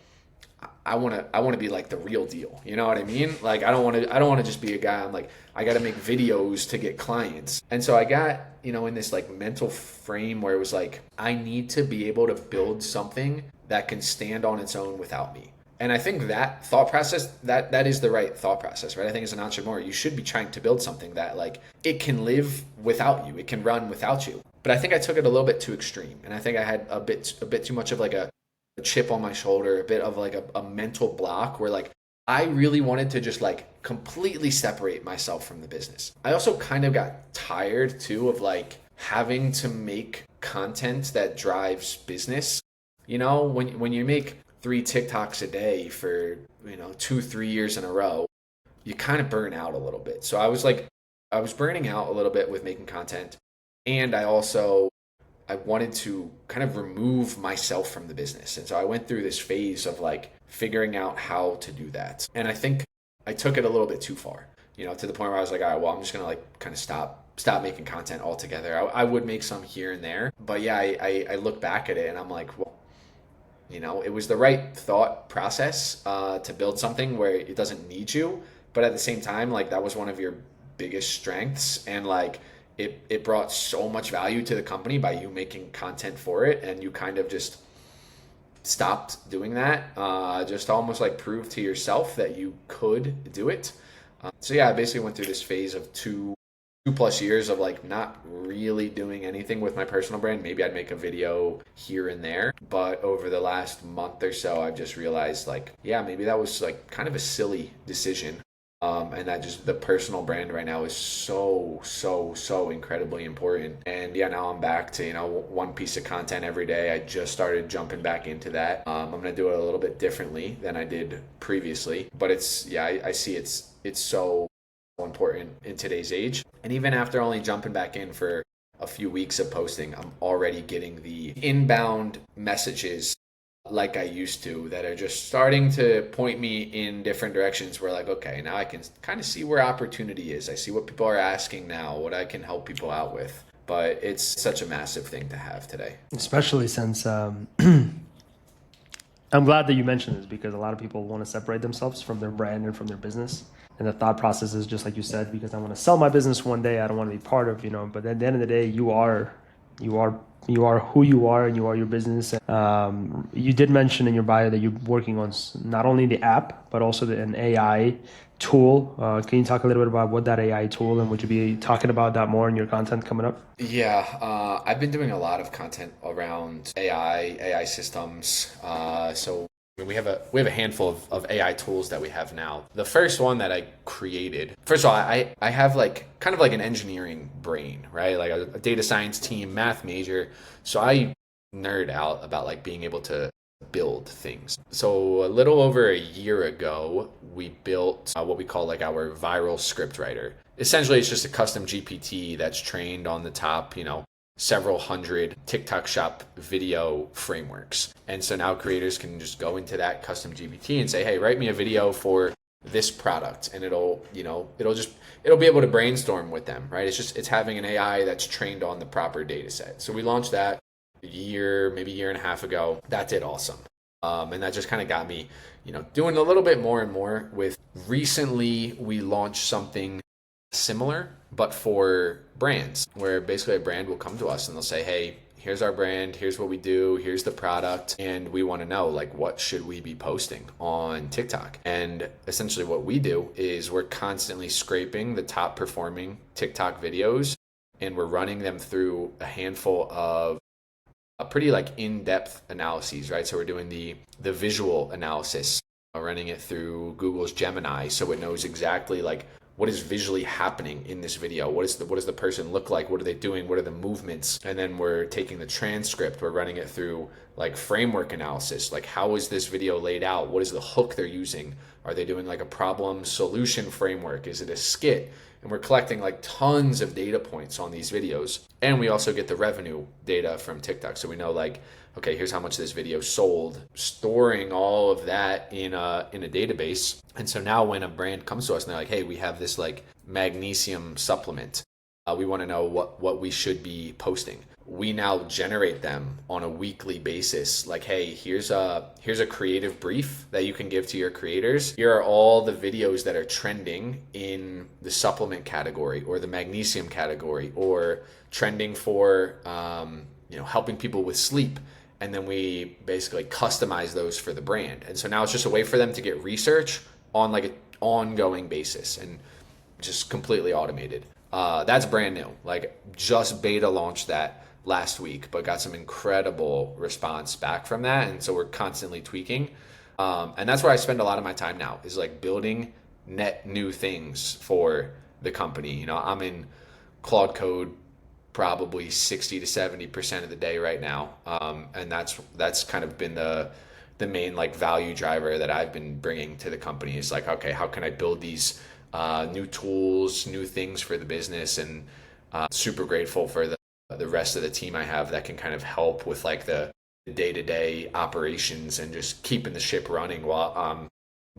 I want to be like the real deal. You know what I mean? Like, I don't want to just be a guy. I'm like, I got to make videos to get clients. And so I got, in this like mental frame where it was like, I need to be able to build something that can stand on its own without me. And I think that thought process, that is the right thought process, right? I think as an entrepreneur, you should be trying to build something that like it can live without you. It can run without you. But I think I took it a little bit too extreme. And I think I had a bit too much of like a chip on my shoulder, a bit of like a mental block where like I really wanted to just like completely separate myself from the business. I also kind of got tired too of like having to make content that drives business. When you make 3 TikToks a day for 2-3 years in a row, you kind of burn out a little bit. So I was burning out a little bit with making content, and I wanted to kind of remove myself from the business. And so I went through this phase of like figuring out how to do that. And I think I took it a little bit too far, to the point where I was like, all right, well, I'm just gonna like kind of stop making content altogether. I would make some here and there, but yeah, I look back at it and I'm like, well, it was the right thought process to build something where it doesn't need you. But at the same time, like that was one of your biggest strengths. And like it brought so much value to the company by you making content for it. And you kind of just stopped doing that. Just almost like prove to yourself that you could do it. So yeah, I basically went through this phase of 2+ years of like not really doing anything with my personal brand. Maybe I'd make a video here and there, but over the last month or so, I've just realized like, yeah, maybe that was like kind of a silly decision. And that just the personal brand right now is so incredibly important. And yeah, now I'm back to, one piece of content every day. I just started jumping back into that. I'm going to do it a little bit differently than I did previously, but I see it's so important in today's age. And even after only jumping back in for a few weeks of posting, I'm already getting the inbound messages like I used to that are just starting to point me in different directions where like, okay, now I can kind of see where opportunity is. I see what people are asking now, what I can help people out with. But it's such a massive thing to have today. Especially since I'm glad that you mentioned this, because a lot of people want to separate themselves from their brand and from their business. And the thought process is just like you said, because I want to sell my business one day. I don't want to be part of, but at the end of the day, you are who you are, and you are your business. You did mention in your bio that you're working on not only the app, but also an AI tool. Can you talk a little bit about what that AI tool, and would you be talking about that more in your content coming up? Yeah, I've been doing a lot of content around AI systems. So we have a handful of AI tools that we have now. The first one that I created, first of all, I have like kind of like an engineering brain, right? Like a data science team, math major. So I nerd out about like being able to build things. So a little over a year ago, we built what we call like our viral script writer. Essentially, it's just a custom GPT that's trained on the top, several hundred TikTok shop video frameworks. And so now creators can just go into that custom GPT and say, hey, write me a video for this product. And it'll be able to brainstorm with them, right? It's having an AI that's trained on the proper data set. So we launched that maybe a year and a half ago. That did awesome. And that just kind of got me, doing a little bit more and more with. Recently, we launched something similar, but for brands, where basically a brand will come to us and they'll say, hey, here's our brand, here's what we do, here's the product, and we want to know like what should we be posting on TikTok. And essentially what we do is we're constantly scraping the top performing TikTok videos, and we're running them through a handful of a pretty like in-depth analyses, right? So we're doing the visual analysis, running it through Google's Gemini, so it knows exactly like what is visually happening in this video? What does the person look like? What are they doing? What are the movements? And then we're taking the transcript, we're running it through like framework analysis. Like, how is this video laid out? What is the hook they're using? Are they doing like a problem solution framework? Is it a skit? And we're collecting like tons of data points on these videos. And we also get the revenue data from TikTok. So we know like, okay, here's how much this video sold, storing all of that in a database. And so now when a brand comes to us and they're like, hey, we have this like magnesium supplement, we want to know what we should be posting. We now generate them on a weekly basis. Like, hey, here's a creative brief that you can give to your creators. Here are all the videos that are trending in the supplement category or the magnesium category, or trending for helping people with sleep. And then we basically customize those for the brand. And so now it's just a way for them to get research on like an ongoing basis and just completely automated. That's brand new. Like, just beta launched that last week, but got some incredible response back from that. And so we're constantly tweaking. And that's where I spend a lot of my time now, is like building net new things for the company. I'm in Claude Code probably 60 to 70% of the day right now. And that's kind of been the main like value driver that I've been bringing to the company, is like, okay, how can I build these new tools, new things for the business? And super grateful for the rest of the team I have that can kind of help with like the day-to-day operations and just keeping the ship running while I'm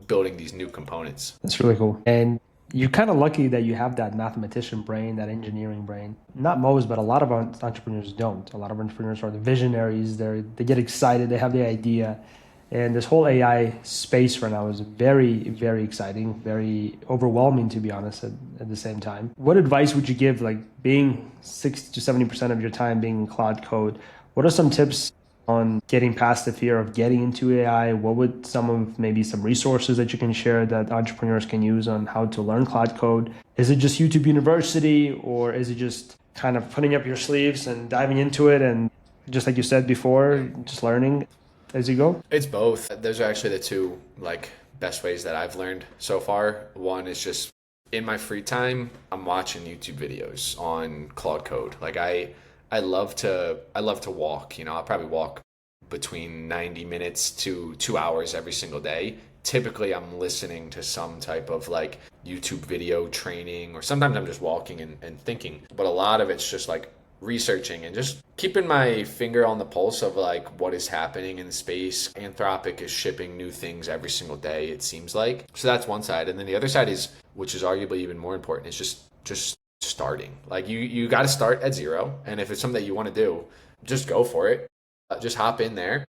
building these new components. That's really cool. And you're kind of lucky that you have that mathematician brain, that engineering brain. Not most, but a lot of entrepreneurs don't. A lot of entrepreneurs are the visionaries. They get excited. They have the idea. And this whole AI space right now is very, very exciting, very overwhelming, to be honest, at the same time. What advice would you give, like being 60 to 70% of your time being in Claude Code? What are some tips on getting past the fear of getting into AI? What would maybe some resources that you can share that entrepreneurs can use on how to learn Claude Code? Is it just YouTube University, or is it just kind of putting up your sleeves and diving into it and, just like you said before, just learning as you go? It's both. Those are actually the two like best ways that I've learned so far. One is just in my free time, I'm watching YouTube videos on Claude Code. Like I love to walk. I'll probably walk between 90 minutes to 2 hours every single day. Typically I'm listening to some type of like YouTube video training, or sometimes I'm just walking and thinking. But a lot of it's just like researching and just keeping my finger on the pulse of like what is happening in the space. Anthropic is shipping new things every single day, it seems like. So that's one side. And then the other side is, which is arguably even more important, is just starting. Like you got to start at zero. And if it's something that you want to do, just go for it. Just hop in there.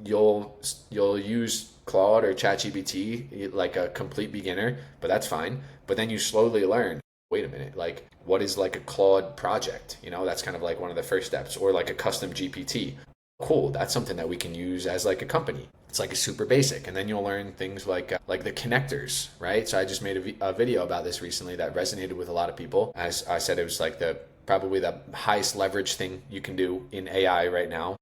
You'll use Claude or ChatGPT like a complete beginner, but that's fine. But then you slowly learn, wait a minute, like what is like a Claude project? That's kind of like one of the first steps, or like a custom GPT. Cool, that's something that we can use as like a company. It's like a super basic. And then you'll learn things like the connectors, right? So I just made a video about this recently that resonated with a lot of people. As I said, it was like probably the highest leverage thing you can do in AI right now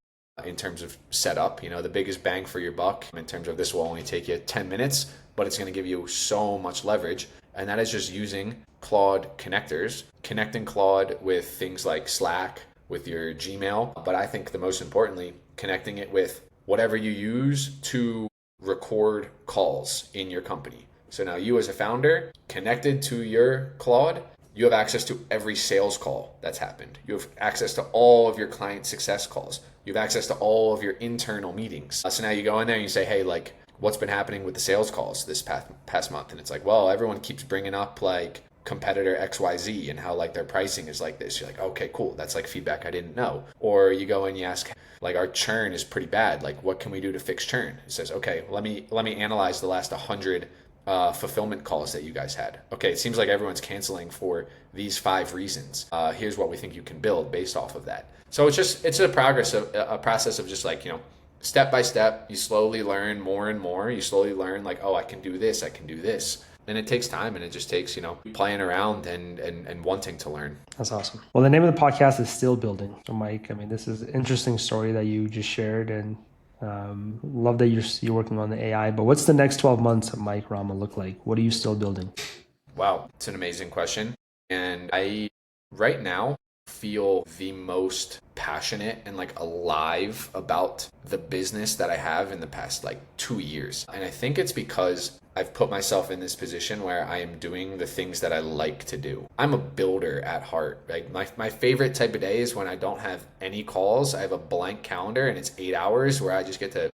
in terms of setup, the biggest bang for your buck in terms of this will only take you 10 minutes, but it's going to give you so much leverage. And that is just using Claude connectors, connecting Claude with things like Slack, with your Gmail. But I think the most importantly, connecting it with whatever you use to record calls in your company. So now you as a founder, connected to your Claude, you have access to every sales call that's happened. You have access to all of your client success calls. You have access to all of your internal meetings. So now you go in there and you say, hey, like, what's been happening with the sales calls this past month? And it's like, well, everyone keeps bringing up like competitor XYZ and how like their pricing is like this. You're like, okay, cool. That's like feedback I didn't know. Or you go and you ask, like, our churn is pretty bad. Like, what can we do to fix churn? It says, okay, let me analyze the last 100 fulfillment calls that you guys had. Okay, it seems like everyone's canceling for these 5 reasons. Here's what we think you can build based off of that. So it's a process of just like, step by step, you slowly learn more and more. You slowly learn like, oh, I can do this, I can do this. And it takes time, and it just takes, playing around and wanting to learn. That's awesome. Well, the name of the podcast is Still Building. So Mike, this is an interesting story that you just shared, and love that you're working on the AI. But what's the next 12 months of Mike Rama look like? What are you still building? Wow, it's an amazing question. And I right now feel the most passionate and like alive about the business that I have in the past like 2 years. And I think it's because I've put myself in this position where I am doing the things that I like to do. I'm a builder at heart. Like my favorite type of day is when I don't have any calls. I have a blank calendar and it's 8 hours where I just get to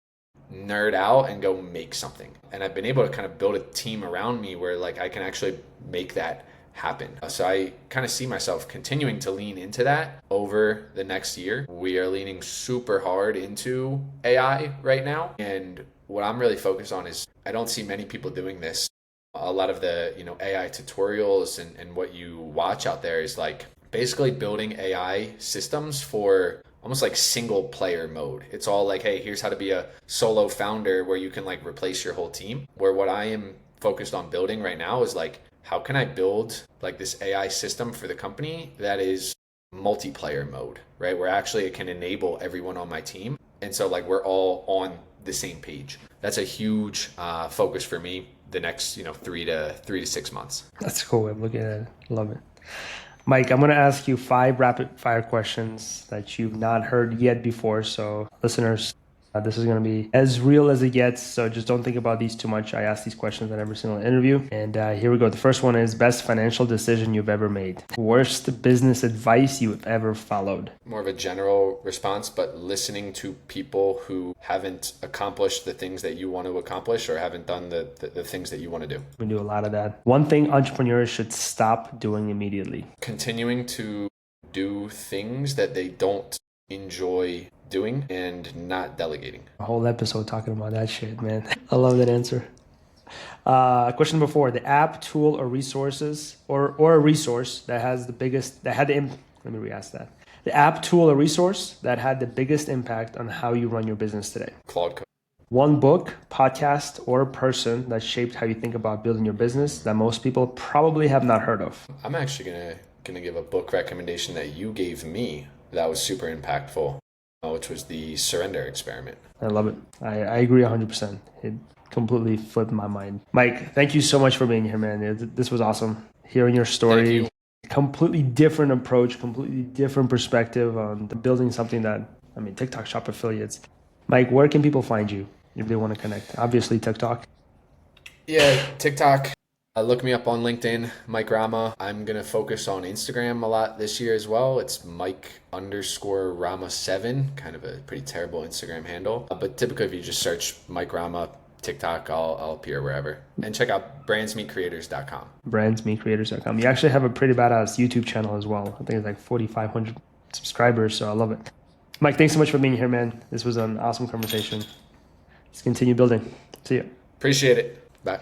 nerd out and go make something. And I've been able to kind of build a team around me where like I can actually make that happen. So I kind of see myself continuing to lean into that over the next year. We are leaning super hard into AI right now. And what I'm really focused on is I don't see many people doing this. A lot of the, AI tutorials and what you watch out there is like basically building AI systems for almost like single player mode. It's all like, hey, here's how to be a solo founder where you can like replace your whole team. Where what I am focused on building right now is like, how can I build like this AI system for the company that is multiplayer mode, right? Where actually it can enable everyone on my team. And so like we're all on the same page. That's a huge focus for me the next, 3 to 6 months. That's a cool way of looking at it. Love it. Mike, I'm going to ask you 5 rapid fire questions that you've not heard yet before. So listeners, this is going to be as real as it gets. So just don't think about these too much. I ask these questions in every single interview. And here we go. The first one is best financial decision you've ever made. Worst business advice you've ever followed. More of a general response, but listening to people who haven't accomplished the things that you want to accomplish or haven't done the things that you want to do. We do a lot of that. One thing entrepreneurs should stop doing immediately. Continuing to do things that they don't enjoy doing and not delegating. A whole episode talking about that shit, man. I love that answer. Question number 4, the app, tool, or resources, or a resource that has the biggest, let me re-ask that. The app, tool, or resource that had the biggest impact on how you run your business today. Claude Code. One book, podcast, or person that shaped how you think about building your business that most people probably have not heard of. I'm actually gonna give a book recommendation that you gave me that was super impactful, which was the Surrender Experiment. I love it. I agree 100%. It completely flipped my mind. Mike, thank you so much for being here, man. This was awesome. Hearing your story, Thank you. Completely different approach, completely different perspective on building something that, TikTok Shop affiliates. Mike, where can people find you if they want to connect? Obviously, TikTok. Yeah, TikTok. Look me up on LinkedIn, Mike Rama. I'm going to focus on Instagram a lot this year as well. It's Mike_Rama7, kind of a pretty terrible Instagram handle. But typically if you just search Mike Rama, TikTok, I'll appear wherever. And check out brandsmeetcreators.com. Brandsmeetcreators.com. You actually have a pretty badass YouTube channel as well. I think it's like 4,500 subscribers, so I love it. Mike, thanks so much for being here, man. This was an awesome conversation. Let's continue building. See you. Appreciate it. Bye.